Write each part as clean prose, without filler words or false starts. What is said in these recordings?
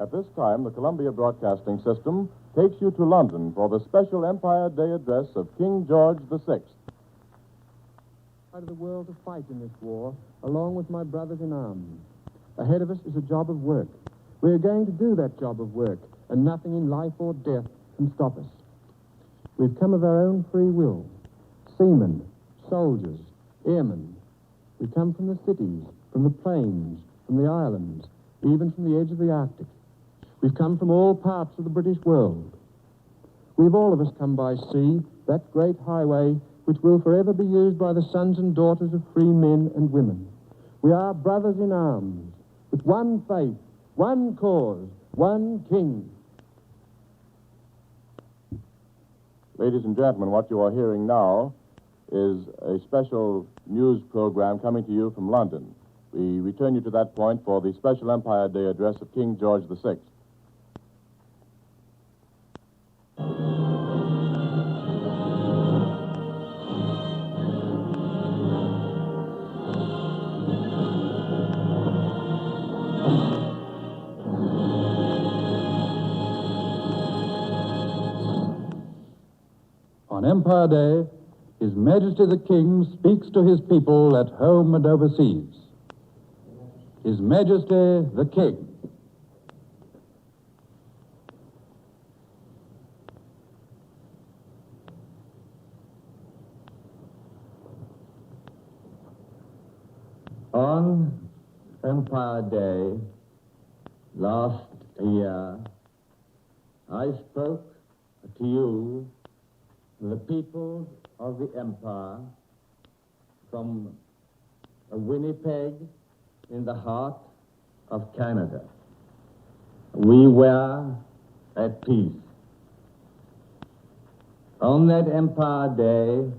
At this time, the Columbia Broadcasting System takes you to London for the special Empire Day address of King George VI. Out of the world to fight in this war, along with my brothers in arms. Ahead of us is a job of work. We are going to do that job of work, and nothing in life or death can stop us. We've come of our own free will. Seamen, soldiers, airmen. We come from the cities, from the plains, from the islands, even from the edge of the Arctic. We've come from all parts of the British world. We've all of us come by sea, that great highway which will forever be used by the sons and daughters of free men and women. We are brothers in arms, with one faith, one cause, one king. Ladies and gentlemen, what you are hearing now is a special news program coming to you from London. We return you to that point for the special Empire Day address of King George VI. On Empire Day, His Majesty the King speaks to his people at home and overseas. His Majesty the King. On Empire Day last year, I spoke to you, the people of the Empire, from Winnipeg in the heart of Canada. We were at peace. On that Empire Day,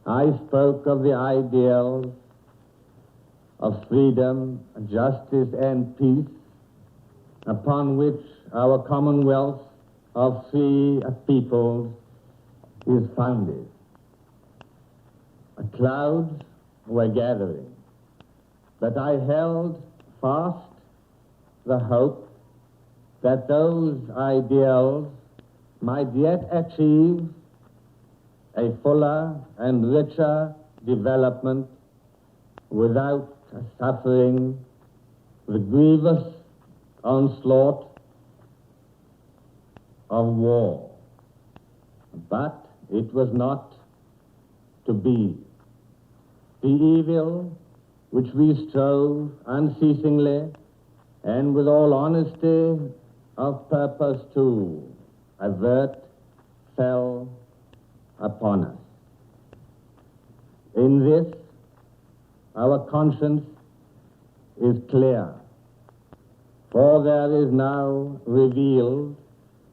I spoke of the ideals of freedom, justice, and peace upon which our Commonwealth of free peoples is founded. Clouds were gathering, but I held fast the hope that those ideals might yet achieve a fuller and richer development without suffering the grievous onslaught of war. But it was not to be. The evil which we strove unceasingly and with all honesty of purpose to avert fell upon us. In this, our conscience is clear, for there is now revealed,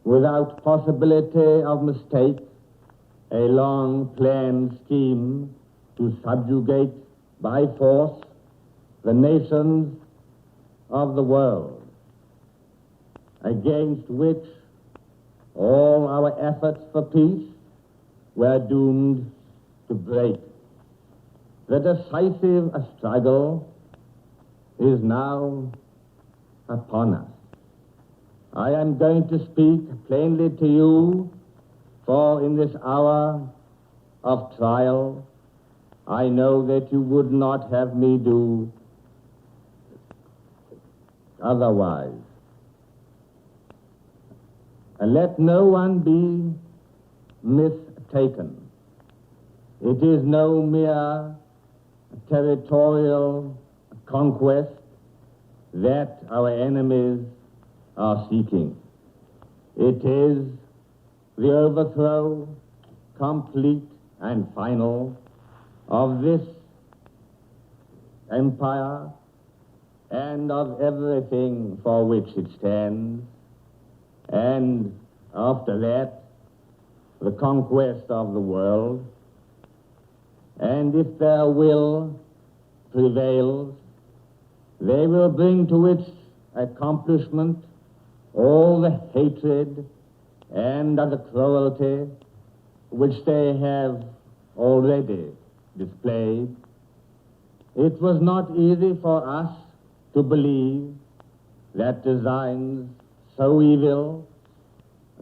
without possibility of mistake, a long-planned scheme to subjugate by force the nations of the world, against which all our efforts for peace were doomed to break. The decisive struggle is now upon us. I am going to speak plainly to you, for in this hour of trial, I know that you would not have me do otherwise. And let no one be mistaken. It is no mere territorial conquest that our enemies are seeking. It is the overthrow, complete and final, of this empire and of everything for which it stands, and after that, the conquest of the world. And if their will prevails, they will bring to its accomplishment all the hatred and the cruelty which they have already displayed. It was not easy for us to believe that designs so evil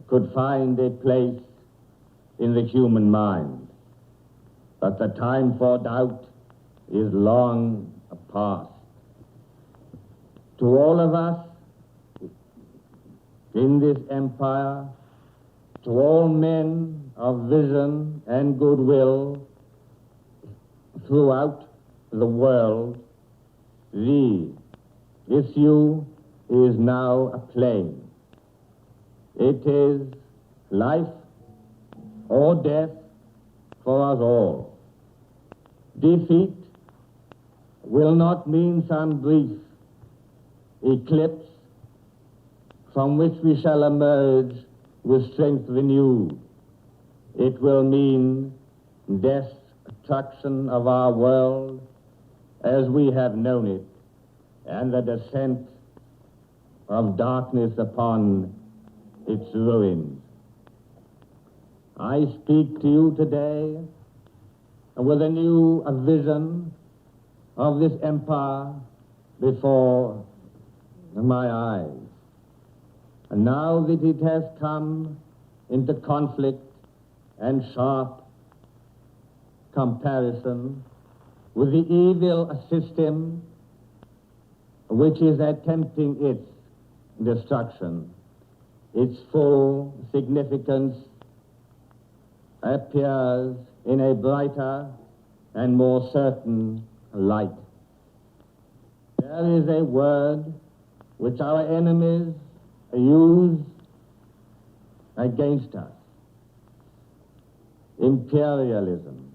could find a place in the human mind. But the time for doubt is long past. To all of us in this empire, to all men of vision and goodwill throughout the world, the issue is now plain. It is life or death for us all. Defeat will not mean some brief eclipse from which we shall emerge with strength renewed. It will mean destruction of our world as we have known it, and the descent of darkness upon its ruins. I speak to you today with a new vision of this empire before my eyes. And now that it has come into conflict and sharp comparison with the evil system which is attempting its destruction, its full significance appears in a brighter and more certain light. There is a word which our enemies use against us: imperialism.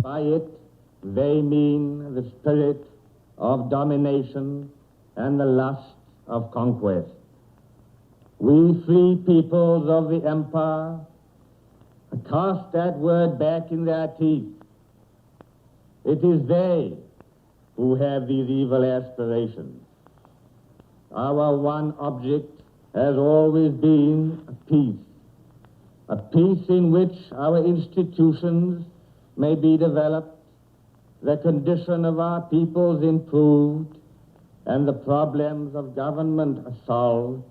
By it, they mean the spirit of domination and the lust of conquest. We free peoples of the empire cast that word back in their teeth. It is they who have these evil aspirations. Our one object has always been a peace in which our institutions may be developed, the condition of our peoples improved, and the problems of government solved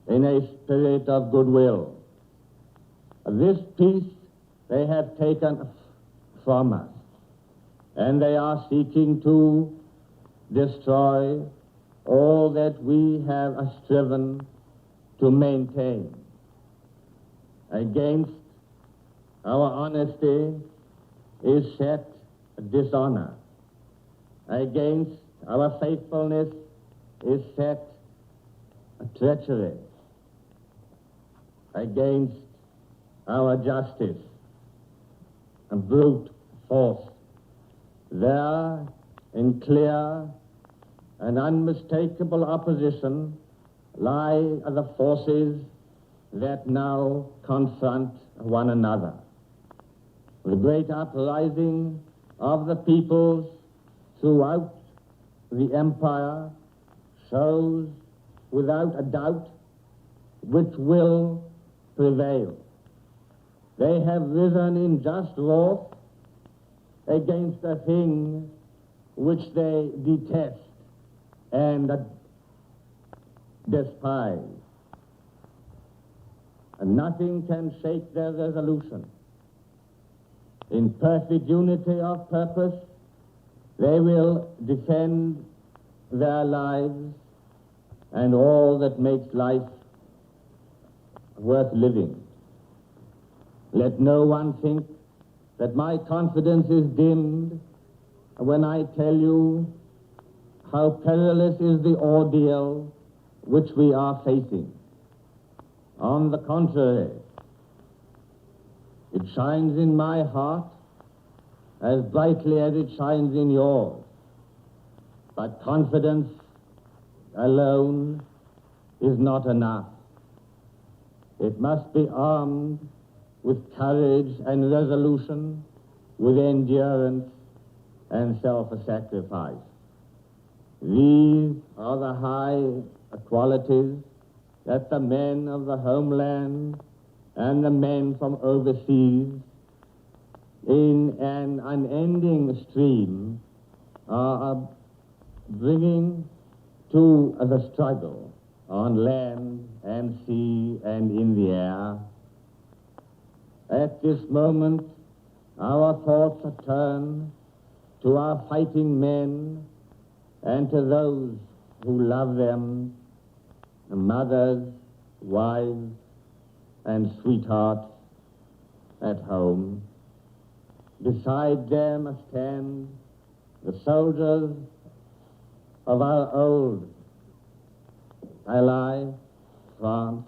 in a spirit of goodwill. This peace they have taken from us, and they are seeking to destroy all that we have striven to maintain. Against our honesty is set dishonor. Against our faithfulness is set treachery. Against our justice and brute force. There, in clear and unmistakable opposition, lie the forces that now confront one another. The great uprising of the peoples throughout the empire shows without a doubt which will prevail. They have risen in just wrath against a thing which they detest and despise. And nothing can shake their resolution. In perfect unity of purpose, they will defend their lives and all that makes life worth living. Let no one think that my confidence is dimmed when I tell you how perilous is the ordeal which we are facing. On the contrary, it shines in my heart as brightly as it shines in yours. But confidence alone is not enough. It must be armed with courage and resolution, with endurance and self-sacrifice. These are the high qualities that the men of the homeland and the men from overseas in an unending stream are bringing to the struggle on land and sea and in the air. At this moment, our thoughts are turned to our fighting men and to those who love them, mothers, wives, and sweethearts at home. Beside them stand the soldiers of our old ally, France,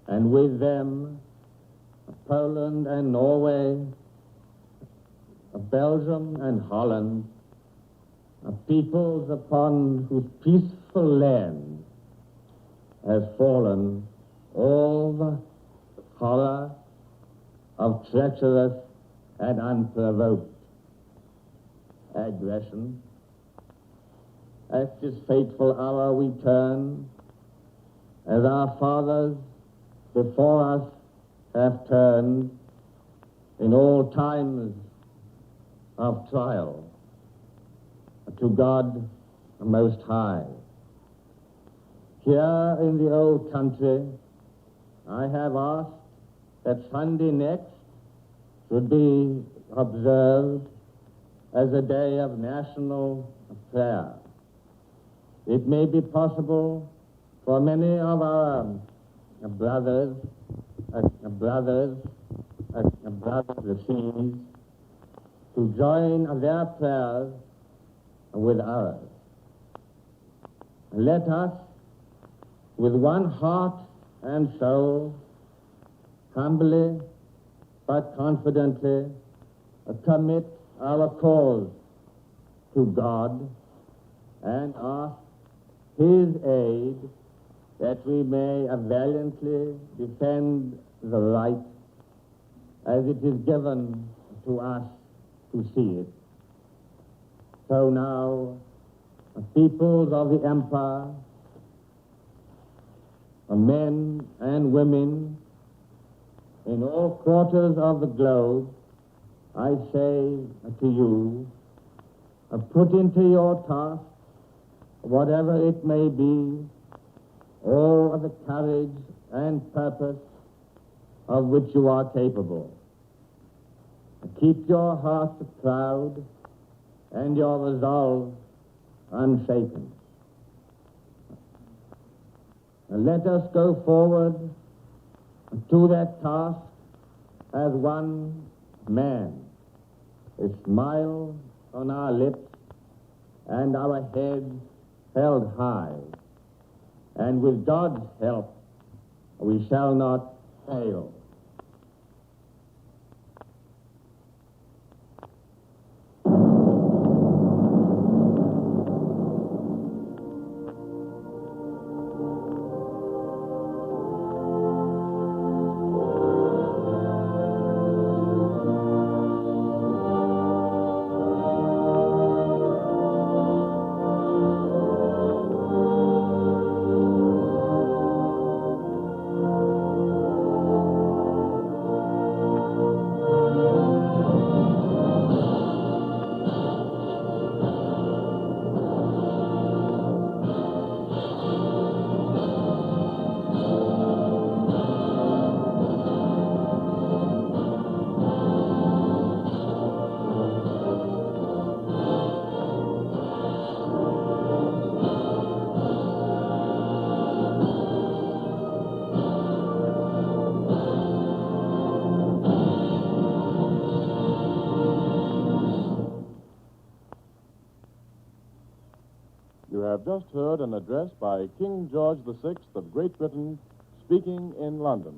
and with them Poland and Norway, Belgium and Holland, peoples upon whose peaceful land has fallen all the horror of treacherous and unprovoked aggression. At this fateful hour we turn, as our fathers before us have turned in all times of trial, to God Most High. Here in the old country, I have asked that Sunday next should be observed as a day of national prayer. It may be possible for many of our brothers overseas to join their prayers with ours. Let us, with one heart and soul, humbly but confidently commit our cause to God and ask His aid that we may valiantly defend the right as it is given to us to see it. So now, peoples of the empire, men and women in all quarters of the globe, I say to you, put into your task, whatever it may be, all of the courage and purpose of which you are capable. Keep your hearts proud and your resolve unshaken. And let us go forward to that task as one man, a smile on our lips and our heads held high. And with God's help, we shall not fail. You have just heard an address by King George VI of Great Britain speaking in London.